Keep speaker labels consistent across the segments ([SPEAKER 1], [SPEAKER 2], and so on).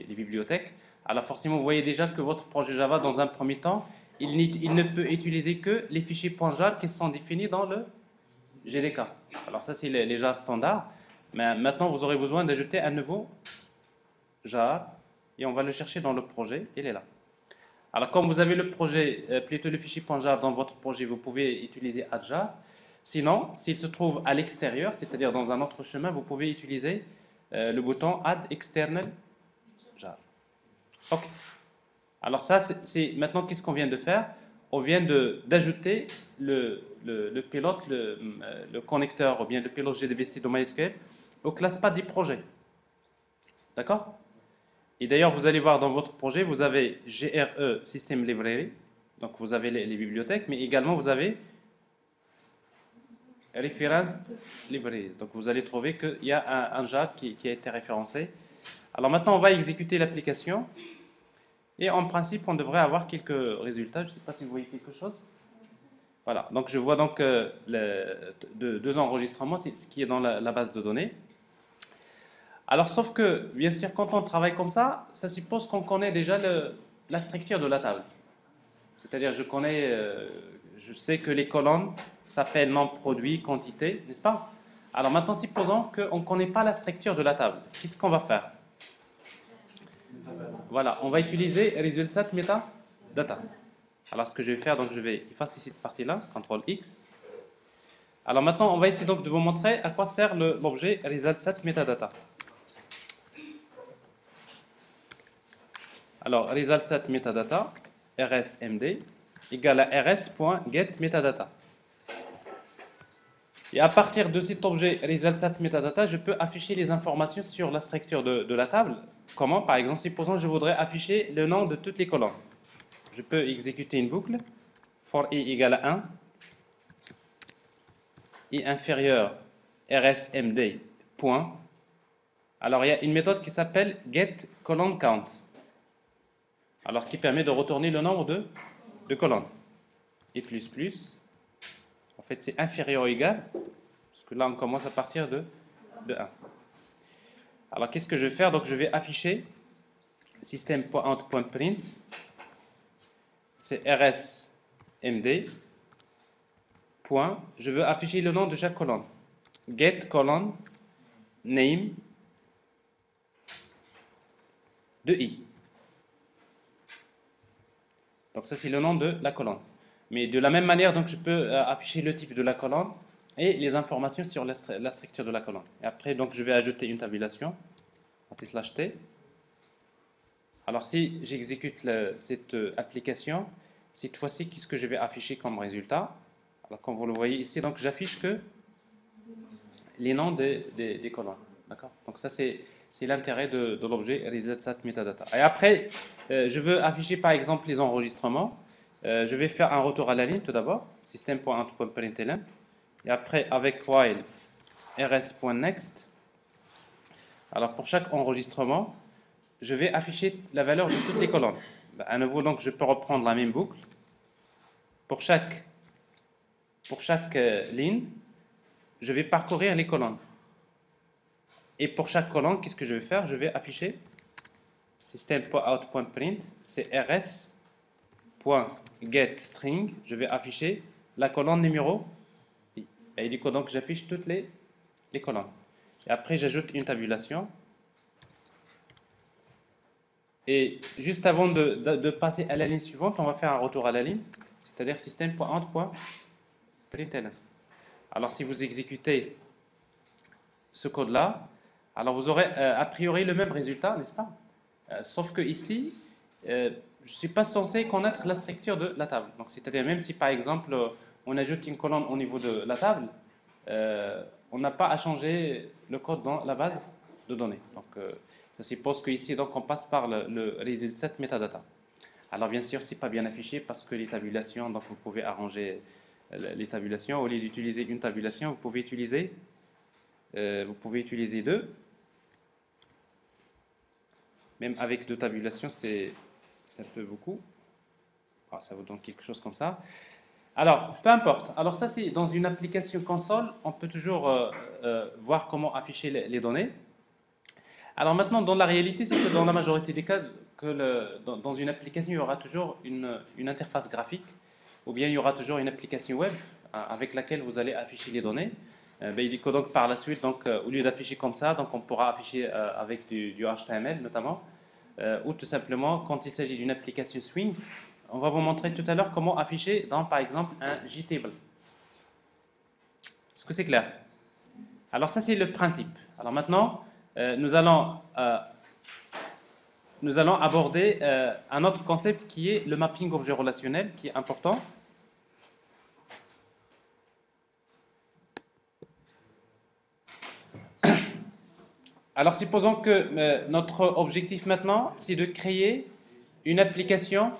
[SPEAKER 1] les bibliothèques. Alors forcément, vous voyez déjà que votre projet Java, dans un premier temps, il ne peut utiliser que les fichiers .jar qui sont définis dans le GDK. Alors ça, c'est les jar standards. Mais maintenant, vous aurez besoin d'ajouter un nouveau jar et on va le chercher dans le projet. Il est là. Alors, comme vous avez le projet, plutôt le fichier .jar dans votre projet, vous pouvez utiliser add_jar. Sinon, s'il se trouve à l'extérieur, c'est-à-dire dans un autre chemin, vous pouvez utiliser le bouton add external jar. Ok. Alors ça, c'est maintenant qu'est-ce qu'on vient de faire? On vient d'ajouter le pilote, le connecteur ou bien le pilote JDBC de MySQL aux classes path du projet. D'accord? Et d'ailleurs, vous allez voir dans votre projet, vous avez GRE System Library, donc vous avez les bibliothèques, mais également vous avez Reference Library. Donc vous allez trouver qu'il y a un jar qui a été référencé. Alors maintenant, on va exécuter l'application. Et en principe, on devrait avoir quelques résultats. Je ne sais pas si vous voyez quelque chose. Voilà, donc je vois donc deux enregistrements, c'est ce qui est dans la base de données. Alors, sauf que, bien sûr, quand on travaille comme ça suppose qu'on connaît déjà la structure de la table. C'est-à-dire, je sais que les colonnes s'appellent nom, produit, quantité, n'est-ce pas? Alors maintenant, supposons qu'on ne connaît pas la structure de la table. Qu'est-ce qu'on va faire? Voilà, on va utiliser result metadata. Alors, ce que je vais faire, donc je vais effacer cette partie-là, CTRL X. Alors maintenant, on va essayer donc de vous montrer à quoi sert l'objet result metadata. Alors, result metadata, rsmd, égale à rs.getMetadata. Et à partir de cet objet result metadata, je peux afficher les informations sur la structure de la table. Comment? Par exemple, supposons que je voudrais afficher le nom de toutes les colonnes. Je peux exécuter une boucle for i égale à 1 i inférieur rsmd point. Alors il y a une méthode qui s'appelle getColumnCount. Alors qui permet de retourner le nombre de colonnes. Et plus, en fait c'est inférieur ou égal, parce que là on commence à partir de 1. Alors qu'est-ce que je vais faire? Donc je vais afficher system.out.print, c'est rsmd point, je veux afficher le nom de chaque colonne. Get colonne name de i. Donc ça c'est le nom de la colonne. Mais de la même manière, donc je peux afficher le type de la colonne et les informations sur la structure de la colonne. Et après donc je vais ajouter une tabulation /t. Alors si j'exécute cette application, cette fois-ci qu'est-ce que je vais afficher comme résultat? Alors comme vous le voyez ici, donc j'affiche que les noms des colonnes. D'accord? Donc ça c'est l'intérêt de l'objet result metadata. Et après, je veux afficher par exemple les enregistrements. Je vais faire un retour à la ligne tout d'abord, system.out.println. Et après, avec while rs.next. Alors pour chaque enregistrement, je vais afficher la valeur de toutes les colonnes. À nouveau, donc, je peux reprendre la même boucle. Pour chaque ligne, je vais parcourir les colonnes. Et pour chaque colonne, qu'est-ce que je vais faire? Je vais afficher system.out.print, c'est rs.getString. Je vais afficher la colonne numéro i. Et du coup, donc, j'affiche toutes les colonnes. Et après, j'ajoute une tabulation. Et juste avant de passer à la ligne suivante, on va faire un retour à la ligne, c'est-à-dire system.out.println. Alors, si vous exécutez ce code-là, alors vous aurez a priori le même résultat, n'est-ce pas? Sauf que ici, je ne suis pas censé connaître la structure de la table. Donc, c'est-à-dire même si par exemple on ajoute une colonne au niveau de la table, on n'a pas à changer le code dans la base de données. Donc, ça suppose qu'ici, donc, on passe par le result metadata. Alors, bien sûr, ce n'est pas bien affiché parce que les tabulations, donc vous pouvez arranger les tabulations. Au lieu d'utiliser une tabulation, vous pouvez utiliser deux. Même avec deux tabulations, c'est un peu beaucoup. Alors, ça vous donne quelque chose comme ça. Alors, peu importe. Alors ça, c'est dans une application console, on peut toujours voir comment afficher les données. Alors maintenant, dans la réalité, c'est que dans la majorité des cas, dans une application, il y aura toujours une interface graphique, ou bien il y aura toujours une application web avec laquelle vous allez afficher les données. Il dit que donc par la suite, donc, au lieu d'afficher comme ça, donc on pourra afficher avec du HTML notamment, ou tout simplement quand il s'agit d'une application Swing, on va vous montrer tout à l'heure comment afficher dans par exemple un JTable. Est-ce que c'est clair? Alors ça c'est le principe. Alors maintenant, nous allons aborder un autre concept qui est le mapping objet relationnel, qui est important. Alors supposons que notre objectif maintenant, c'est de créer une application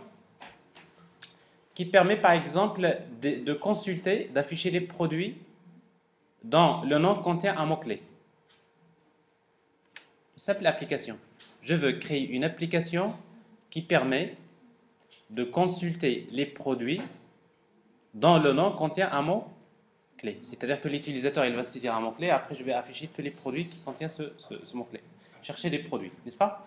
[SPEAKER 1] qui permet par exemple de consulter, d'afficher les produits dont le nom contient un mot-clé. Une simple application. Je veux créer une application qui permet de consulter les produits dont le nom contient un mot-clé. C'est-à-dire que l'utilisateur il va saisir un mot-clé, après je vais afficher tous les produits qui contiennent ce mot-clé. Chercher des produits, n'est-ce pas?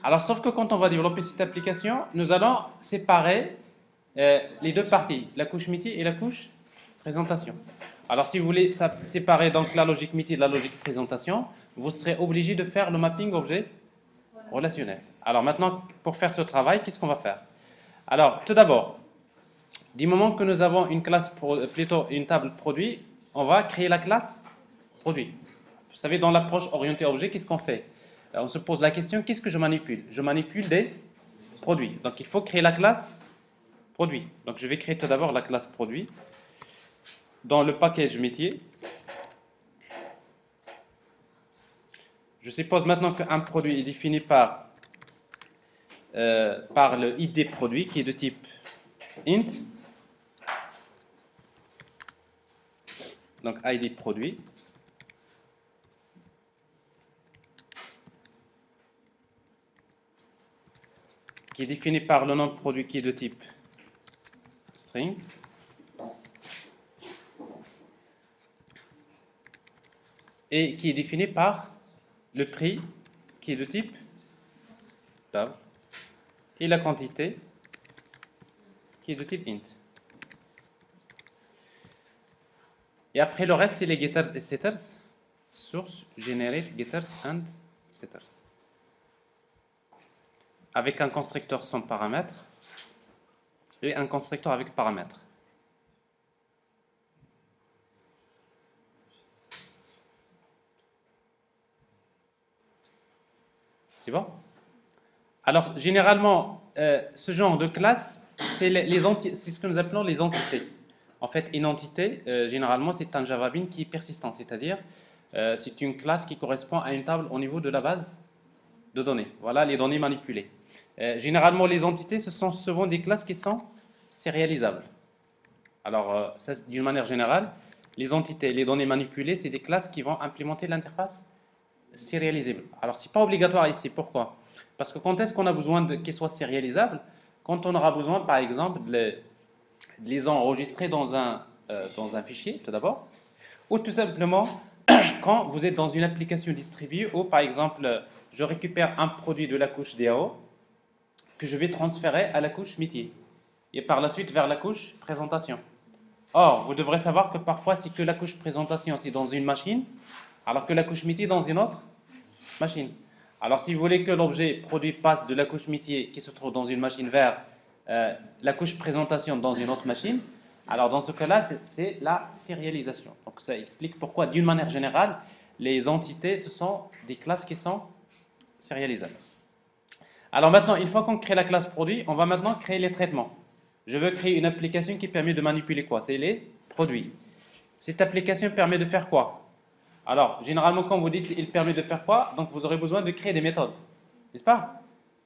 [SPEAKER 1] Alors, sauf que quand on va développer cette application, nous allons séparer les deux parties, la couche métier et la couche présentation. Alors, si vous voulez séparer donc la logique métier de la logique présentation, vous serez obligé de faire le mapping objet relationnel. Alors maintenant, pour faire ce travail, qu'est-ce qu'on va faire? Alors, tout d'abord, du moment que nous avons une classe, plutôt une table produit, on va créer la classe produit. Vous savez, dans l'approche orientée objet, qu'est-ce qu'on fait? On se pose la question, qu'est-ce que je manipule? Je manipule des produits. Donc, il faut créer la classe produit. Donc, je vais créer tout d'abord la classe produit dans le package métier. Je suppose maintenant qu'un produit est défini par le ID produit qui est de type int. Donc, ID produit. Qui est défini par le nom de produit qui est de type string. Et qui est défini par le prix qui est de type tab. Et la quantité qui est de type int. Et après le reste, c'est les getters et setters. Source, generate, getters and setters. Avec un constructeur sans paramètres et un constructeur avec paramètres. C'est bon? Alors, généralement, ce genre de classe, c'est ce que nous appelons les entités. En fait, une entité, généralement, c'est un Java Bean qui est persistant, c'est-à-dire c'est une classe qui correspond à une table au niveau de la base de données. Voilà les données manipulées. Généralement, les entités, ce sont souvent des classes qui sont sérialisables. Alors, d'une manière générale, les entités, les données manipulées, c'est des classes qui vont implémenter l'interface sérialisable. Alors, ce n'est pas obligatoire ici. Pourquoi? Parce que quand est-ce qu'on a besoin qu'ils soient sérialisables? Quand on aura besoin, par exemple, de les enregistrer dans un fichier, tout d'abord, ou tout simplement quand vous êtes dans une application distribuée où, par exemple, je récupère un produit de la couche DAO que je vais transférer à la couche métier et par la suite vers la couche présentation. Or, vous devrez savoir que parfois, c'est que la couche présentation, c'est dans une machine, alors que la couche métier dans une autre machine. Alors, si vous voulez que l'objet produit passe de la couche métier qui se trouve dans une machine vers la couche présentation dans une autre machine, alors dans ce cas-là, c'est la sérialisation. Donc, ça explique pourquoi, d'une manière générale, les entités, ce sont des classes qui sont sérialisables. Alors maintenant, une fois qu'on crée la classe produit, on va maintenant créer les traitements. Je veux créer une application qui permet de manipuler quoi? C'est les produits. Cette application permet de faire quoi? Alors, généralement, quand vous dites il permet de faire quoi, donc vous aurez besoin de créer des méthodes, n'est-ce pas?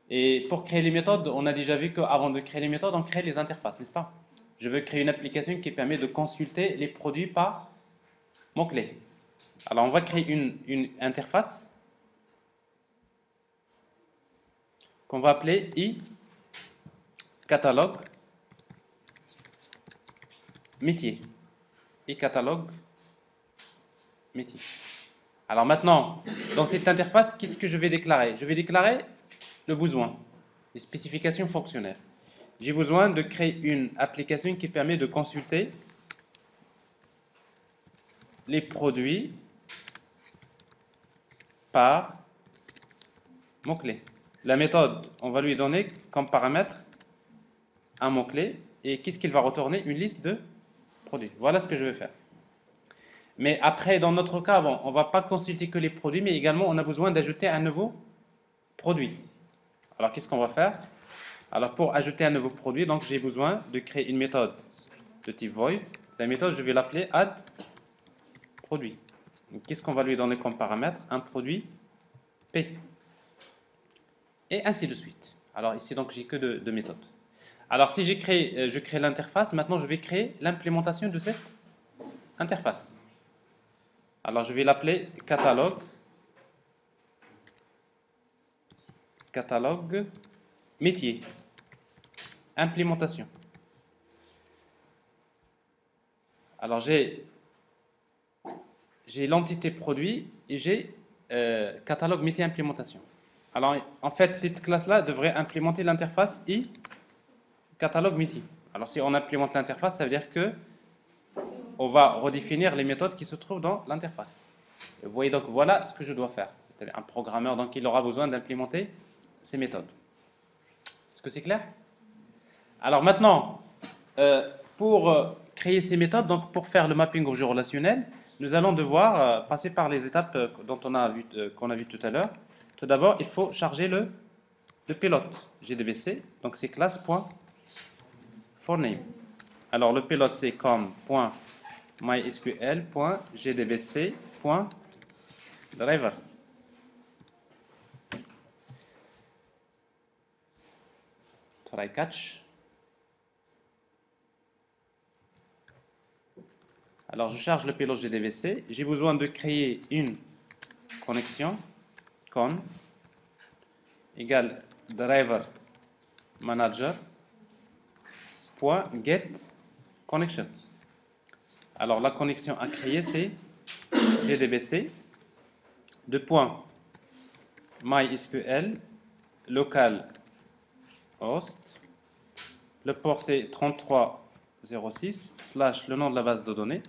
[SPEAKER 1] Et pour créer les méthodes, on a déjà vu qu'avant de créer les méthodes, on crée les interfaces, n'est-ce pas? Je veux créer une application qui permet de consulter les produits par mots-clés. Alors, on va créer une interface qu'on va appeler i-catalogue métier. I-catalogue métier. Alors maintenant, dans cette interface, qu'est-ce que je vais déclarer? Je vais déclarer le besoin, les spécifications fonctionnelles. J'ai besoin de créer une application qui permet de consulter les produits par mot-clé. La méthode, on va lui donner comme paramètre un mot-clé et qu'est-ce qu'il va retourner? Une liste de produits. Voilà ce que je vais faire. Mais après, dans notre cas, bon, on ne va pas consulter que les produits, mais également on a besoin d'ajouter un nouveau produit. Alors qu'est-ce qu'on va faire? Alors pour ajouter un nouveau produit, donc j'ai besoin de créer une méthode de type void. La méthode, je vais l'appeler add produit. Qu'est-ce qu'on va lui donner comme paramètre? Un produit P. Et ainsi de suite. Alors ici, donc, j'ai que deux méthodes. Alors si je crée l'interface, maintenant je vais créer l'implémentation de cette interface. Alors je vais l'appeler catalogue métier, implémentation. Alors j'ai l'entité produit et j'ai catalogue métier implémentation. Alors en fait cette classe-là devrait implémenter l'interface et catalogue métier. Alors si on implémente l'interface, ça veut dire que on va redéfinir les méthodes qui se trouvent dans l'interface. Vous voyez donc voilà ce que je dois faire. C'est un programmeur donc il aura besoin d'implémenter ces méthodes. Est-ce que c'est clair? Alors maintenant, pour créer ces méthodes, donc pour faire le mapping objet relationnel, nous allons devoir passer par les étapes qu'on a vues tout à l'heure. Tout d'abord, il faut charger le pilote JDBC, donc c'est class.forName. Alors le pilote c'est comme .mysql.jdbc.driver. Try catch. Alors je charge le pilote JDBC. J'ai besoin de créer une connexion con égale driver manager point get connection. Alors la connexion à créer c'est JDBC de point MySQL local host. Le port c'est 3306 / le nom de la base de données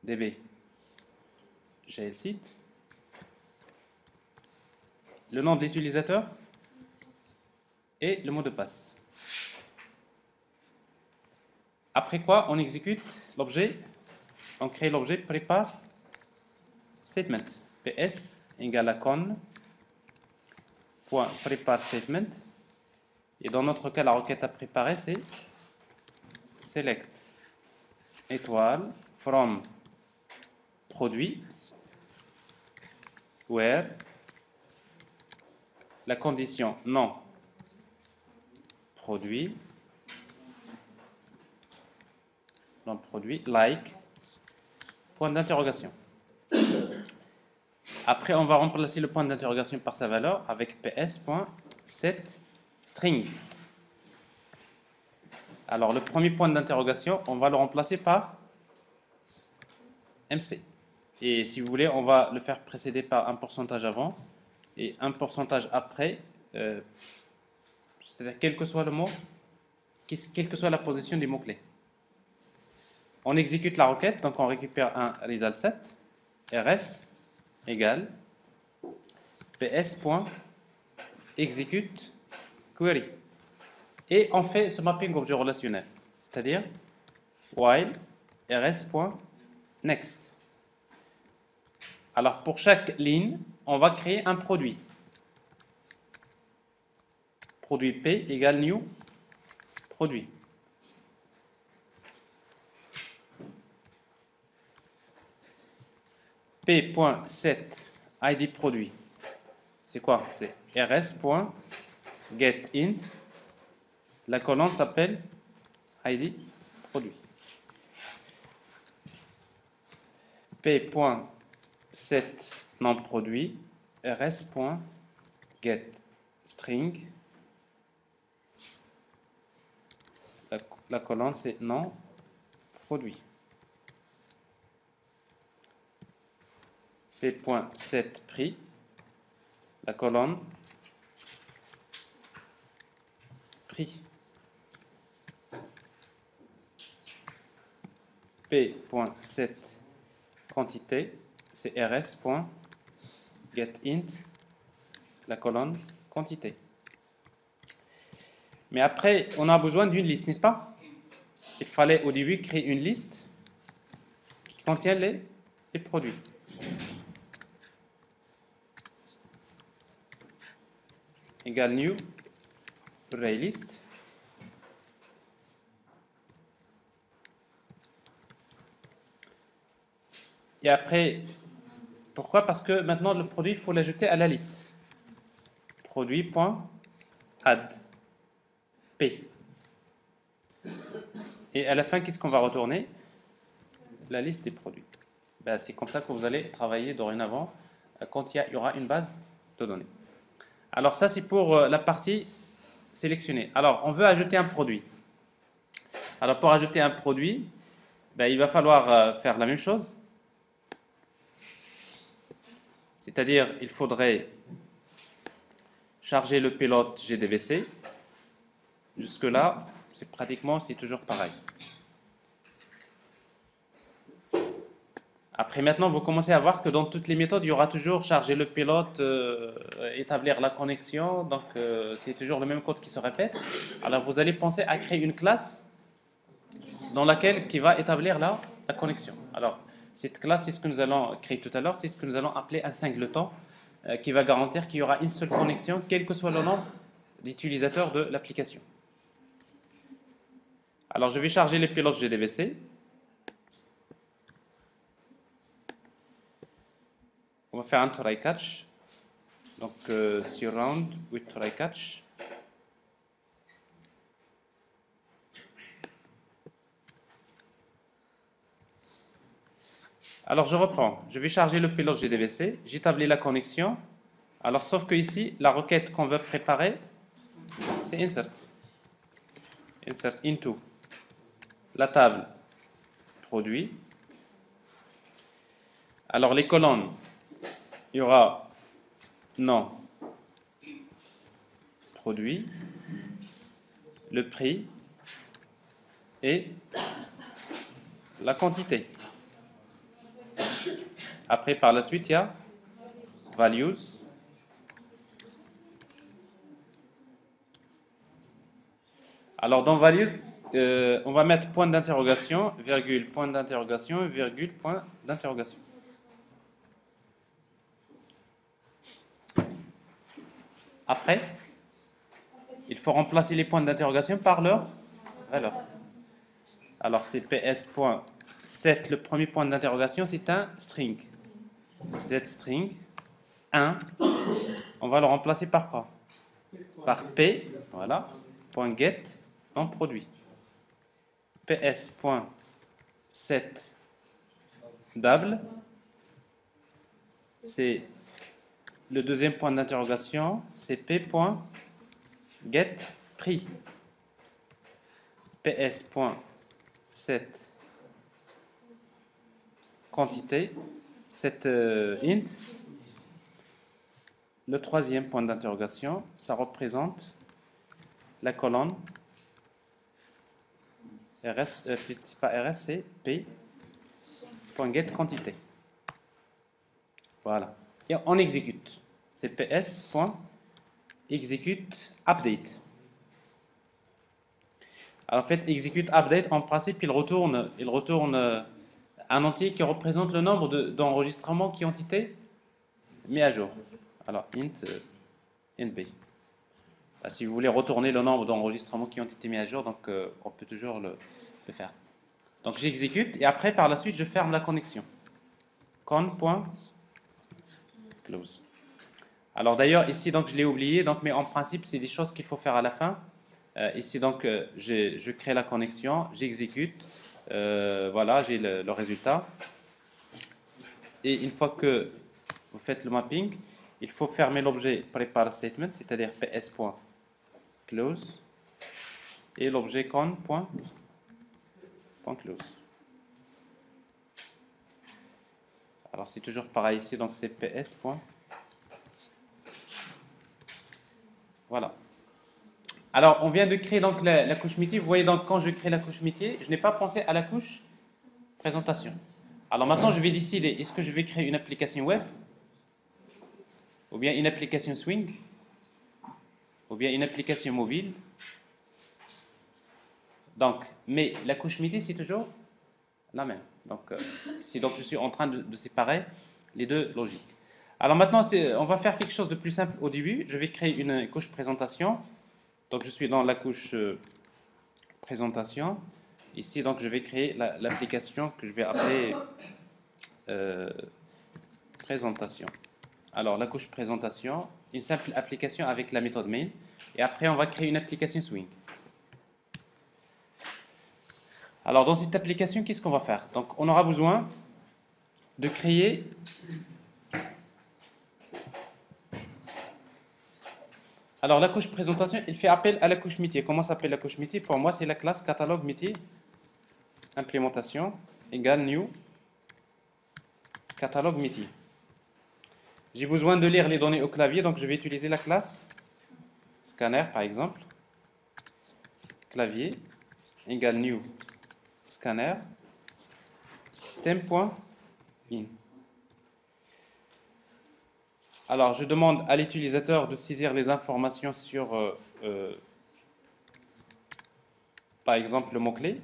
[SPEAKER 1] db glsite. Le nom de l'utilisateur et le mot de passe. Après quoi, on exécute l'objet, on crée l'objet prepare statement. ps égale à con.prepare statement. Et dans notre cas, la requête à préparer, c'est select étoile from produit where la condition non produit like point d'interrogation. Après, on va remplacer le point d'interrogation par sa valeur avec ps.setString. Alors, le premier point d'interrogation, on va le remplacer par MC. Et si vous voulez, on va le faire précéder par un pourcentage avant et un pourcentage après, c'est-à-dire quel que soit le mot, quelle que soit la position du mot-clé. On exécute la requête, donc on récupère un result set, rs égale ps.execute query. Et on fait ce mapping objet relationnel, c'est-à-dire while rs.next. Alors pour chaque ligne, on va créer un produit. Produit P égale new produit. P.set id produit. C'est quoi? C'est rs.getInt. La colonne s'appelle id produit. P.set non produit. rs.getString. La colonne c'est non produit. P.set prix, la colonne prix. P.set quantité, c'est rs.getInt, la colonne quantité. Mais après, on a besoin d'une liste, n'est-ce pas? Il fallait au début créer une liste qui contient les produits. Égale new ArrayList. Et après, pourquoi? Parce que maintenant le produit, il faut l'ajouter à la liste. Produit.add P. Et à la fin, qu'est-ce qu'on va retourner? La liste des produits. Ben, c'est comme ça que vous allez travailler dorénavant quand il y aura une base de données. Alors ça, c'est pour la partie sélectionnée. Alors, on veut ajouter un produit. Alors, pour ajouter un produit, ben, il va falloir faire la même chose. C'est-à-dire, il faudrait charger le pilote GDVC. Jusque-là, c'est toujours pareil. Après, maintenant, vous commencez à voir que dans toutes les méthodes, il y aura toujours charger le pilote, établir la connexion. Donc, c'est toujours le même code qui se répète. Alors, vous allez penser à créer une classe dans laquelle qui va établir la connexion. Alors, cette classe, c'est ce que nous allons créer tout à l'heure. C'est ce que nous allons appeler un singleton qui va garantir qu'il y aura une seule connexion, quel que soit le nombre d'utilisateurs de l'application. Alors, je vais charger les pilotes GDVC. On va faire un try catch. Donc, surround with try catch. Alors, je reprends. Je vais charger le pilote GDVC. J'établis la connexion. Alors, sauf que ici, la requête qu'on veut préparer, c'est insert. Insert into la table produit. Alors, les colonnes, il y aura nom produit, le prix et la quantité. Après, par la suite, il y a values. Alors, dans values, on va mettre point d'interrogation, virgule, point d'interrogation, virgule, point d'interrogation. Après, il faut remplacer les points d'interrogation par leur valeur. Alors, c'est ps.set, le premier point d'interrogation, c'est un string. Cette string 1, on va le remplacer par quoi? Par p, voilà, point .get, en produit. ps.set double, c'est le deuxième point d'interrogation, c'est p.get prix. ps.set quantité, cette int, le troisième point d'interrogation, ça représente la colonne RS, c'est pas RS, c'est p.get quantité. Voilà. Et on exécute. C'est ps.execute update. Alors en fait, execute update, en principe, il retourne un entier qui représente le nombre d'enregistrements qui ont été mis à jour. Alors, int b. Si vous voulez retourner le nombre d'enregistrements qui ont été mis à jour, donc on peut toujours le faire. Donc j'exécute et après, par la suite, je ferme la connexion. Con.close. Alors d'ailleurs, ici, donc je l'ai oublié, donc, mais en principe, c'est des choses qu'il faut faire à la fin. Ici, donc, je crée la connexion, j'exécute. Voilà, j'ai le résultat. Et une fois que vous faites le mapping, il faut fermer l'objet prepare statement, c'est-à-dire ps.close et l'objet con.close. Alors c'est toujours pareil ici, donc c'est PS. Voilà. Alors on vient de créer donc la couche métier. Vous voyez donc quand je crée la couche métier, je n'ai pas pensé à la couche présentation. Alors maintenant je vais décider, est-ce que je vais créer une application web, ou bien une application Swing, ou bien une application mobile. Donc, mais la couche métier c'est toujours la même. Donc, donc je suis en train de séparer les deux logiques. Alors maintenant, on va faire quelque chose de plus simple au début. Je vais créer une couche présentation. Donc je suis dans la couche présentation. Ici, donc je vais créer l'application que je vais appeler présentation. Alors la couche présentation, une simple application avec la méthode main. Et après, on va créer une application Swing. Alors dans cette application, qu'est-ce qu'on va faire? Donc on aura besoin de créer alors la couche présentation, il fait appel à la couche métier. Comment s'appelle la couche métier? Pour moi, c'est la classe catalogue métier implémentation égale new catalogue métier. J'ai besoin de lire les données au clavier, donc je vais utiliser la classe scanner par exemple. Clavier égale new scanner système.in. Alors, je demande à l'utilisateur de saisir les informations sur, par exemple, le mot-clé.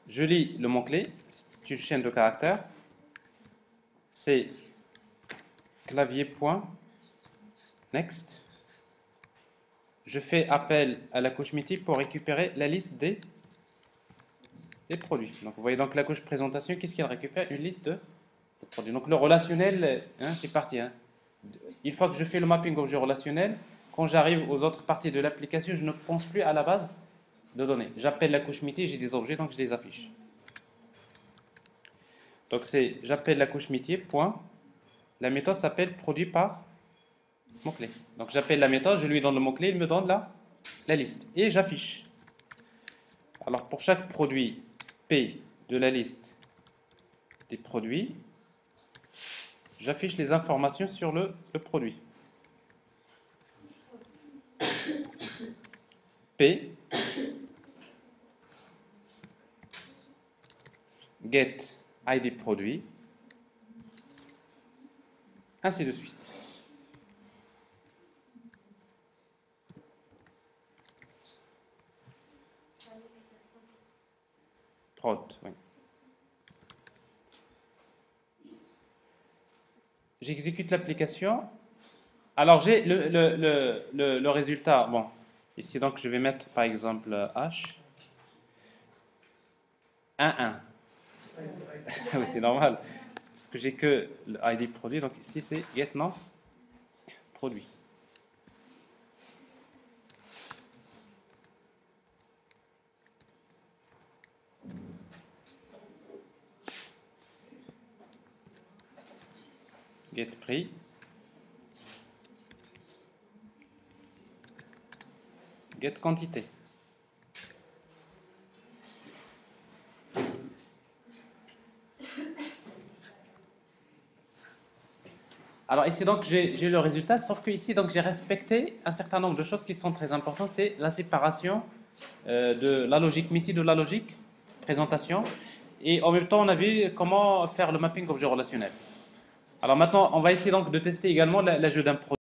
[SPEAKER 1] Je lis le mot-clé, c'est une chaîne de caractères. C'est clavier.next. Je fais appel à la couche métier pour récupérer la liste des produits. Donc vous voyez donc la couche présentation, qu'est-ce qu'elle récupère? Une liste de produits. Donc le relationnel, hein, c'est parti. Hein. Une fois que je fais le mapping objet relationnel, quand j'arrive aux autres parties de l'application, je ne pense plus à la base de données. J'appelle la couche métier, j'ai des objets, donc je les affiche. Donc c'est, j'appelle la couche métier, point. La méthode s'appelle produit par mot-clé. Donc j'appelle la méthode, je lui donne le mot-clé, il me donne la liste. Et j'affiche. Alors pour chaque produit P de la liste des produits, j'affiche les informations sur le produit. P get ID produit, ainsi de suite. Prod, oui. J'exécute l'application. Alors j'ai le résultat. Bon, ici donc je vais mettre par exemple H 1. Oui, c'est normal. Parce que j'ai que l'ID produit. Donc ici c'est get nom produit. Get prix. Get quantité. Alors ici donc j'ai le résultat, sauf que ici donc j'ai respecté un certain nombre de choses qui sont très importantes. C'est la séparation de la logique métier de la logique présentation. Et en même temps on a vu comment faire le mapping objet relationnel. Alors maintenant on va essayer donc de tester également l'ajout d'un produit.